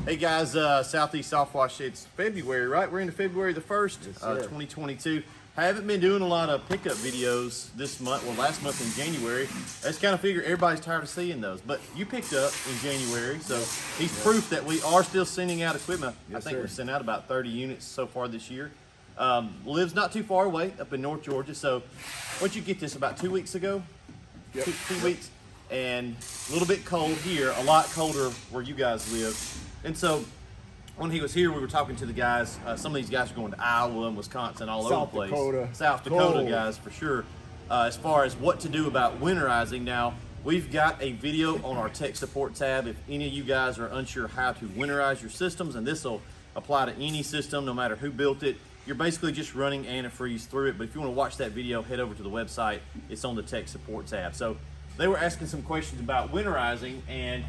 Hey guys, Southeast Softwash, it's February, right? We're into February the 1st, Yes, 2022. I haven't been doing a lot of pickup videos this month, well last month in January. I just kind of figure everybody's tired of seeing those. But you picked up in January, so he's proof that we are still sending out equipment. Yes, I think sir. we've sent out about 30 units so far this year. Lives not too far away, up in North Georgia. So, what'd you get this, about 2 weeks ago? Yep. Two weeks. And a little bit cold here, a lot colder where you guys live. And so when he was here, we were talking to the guys. Some of these guys are going to Iowa and Wisconsin, all over the place. South Dakota Cold. guys for sure. As far as what to do about winterizing, now we've got a video on our tech support tab. If any of you guys are unsure how to winterize your systems, and this will apply to any system, no matter who built it. You're basically just running antifreeze through it. But if you want to watch that video, head over to the website. It's on the tech support tab. So they were asking some questions about winterizing, and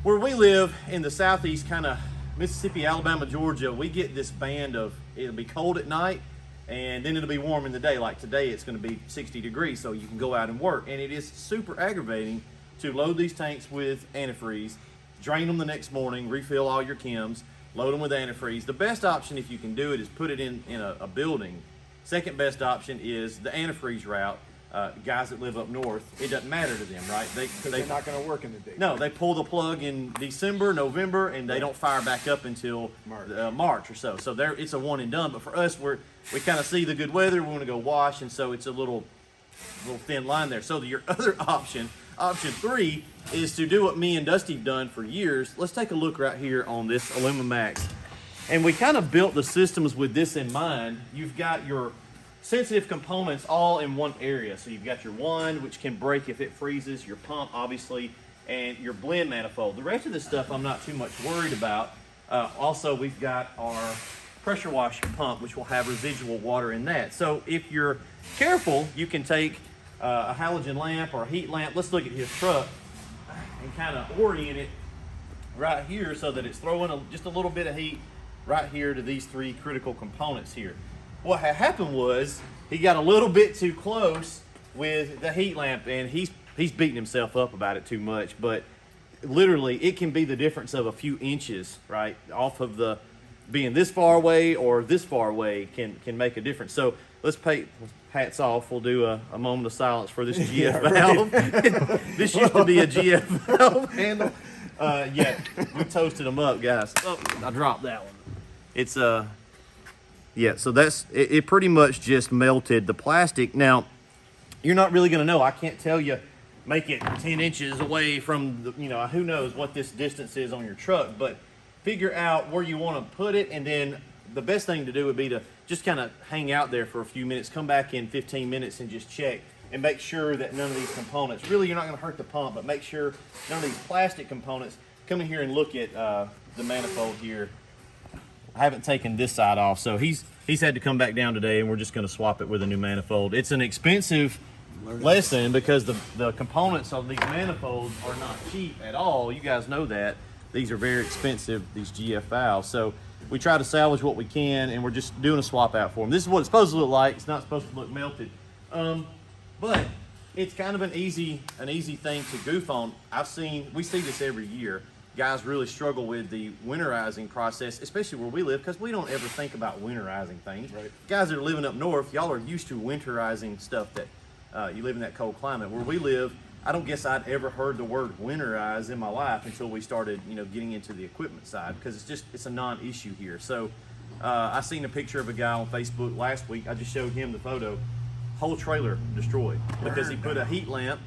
where we live in the southeast, kind of Mississippi, Alabama, Georgia, we get this band of, it'll be cold at night and then it'll be warm in the day. Like today, it's going to be 60 degrees, so you can go out and work. And it is super aggravating to load these tanks with antifreeze, drain them the next morning, refill all your chems, load them with antifreeze. The best option, if you can do it, is put it in a building. Second best option is the antifreeze route. Guys that live up north, it doesn't matter to them, right? They're not going to work in the day. No, they pull the plug in December, November, and they don't fire back up until March or so. So it's a one and done. But for us, we kind of see the good weather. We want to go wash, and so it's a little thin line there. So your other option 3, is to do what me and Dusty've done for years. Let's take a look right here on this Alumimax, and we kind of built the systems with this in mind. You've got your sensitive components all in one area. So you've got your wand, which can break if it freezes, your pump, obviously, and your blend manifold. The rest of this stuff I'm not too much worried about. Also, we've got our pressure wash pump, which will have residual water in that. So if you're careful, you can take a halogen lamp or a heat lamp. Let's look at his truck and kind of orient it right here so that it's throwing just a little bit of heat right here to these 3 critical components here. What had happened was he got a little bit too close with the heat lamp, and he's beating himself up about it too much. But literally, it can be the difference of a few inches, right, off of the being this far away or this far away can make a difference. So let's pay hats off. We'll do a moment of silence for this GF valve. This used to be a GF valve handle. Yeah, we toasted them up, guys. Oh, I dropped that one. It's yeah, so it pretty much just melted the plastic. Now, you're not really going to know. I can't tell you, make it 10 inches away from, who knows what this distance is on your truck, but figure out where you want to put it, and then the best thing to do would be to just kind of hang out there for a few minutes, come back in 15 minutes and just check and make sure that none of these components, really you're not going to hurt the pump, but make sure none of these plastic components. Come in here and look at the manifold here. I haven't taken this side off, so he's had to come back down today, and we're just going to swap it with a new manifold. It's an expensive lesson because the components of these manifolds are not cheap at all. You guys know that. These are very expensive, these GF valves. So we try to salvage what we can, and we're just doing a swap out for them. This is what it's supposed to look like. It's not supposed to look melted. But it's kind of an easy thing to goof on. We see this every year. Guys really struggle with the winterizing process, especially where we live, because we don't ever think about winterizing things. Right. Guys that are living up north, y'all are used to winterizing stuff that you live in that cold climate. Where we live, I don't guess I'd ever heard the word winterize in my life until we started, getting into the equipment side, because it's a non-issue here. So I seen a picture of a guy on Facebook last week. I just showed him the photo. Whole trailer destroyed because he put a heat lamp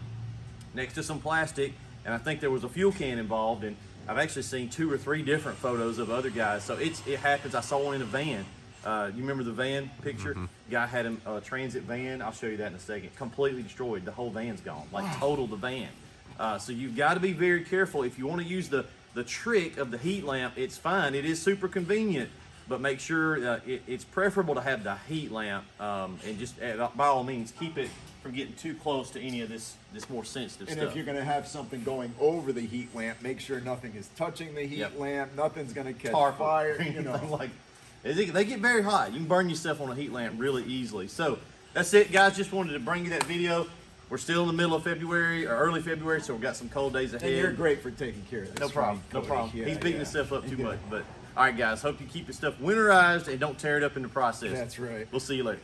next to some plastic, and I think there was a fuel can involved, and I've actually seen 2 or 3 different photos of other guys. So it happens. I saw one in a van. You remember the van picture? Guy had a transit van. I'll show you that in a second. Completely destroyed. The whole van's gone. Like total the van. So you've got to be very careful. If you want to use the trick of the heat lamp, it's fine. It is super convenient. But make sure it's preferable to have the heat lamp, and just by all means keep it from getting too close to any of this more sensitive stuff. And if you're going to have something going over the heat lamp, make sure nothing is touching the heat lamp. Nothing's going to catch fire. Like they get very hot. You can burn yourself on a heat lamp really easily. So that's it, guys. Just wanted to bring you that video. We're still in the middle of February or early February, so we've got some cold days ahead. And you're great for taking care of this. No problem. for me, No Cody. problem. Yeah, He's beating yeah. himself up too much. But all right, guys. Hope you keep your stuff winterized and don't tear it up in the process. That's right. We'll see you later.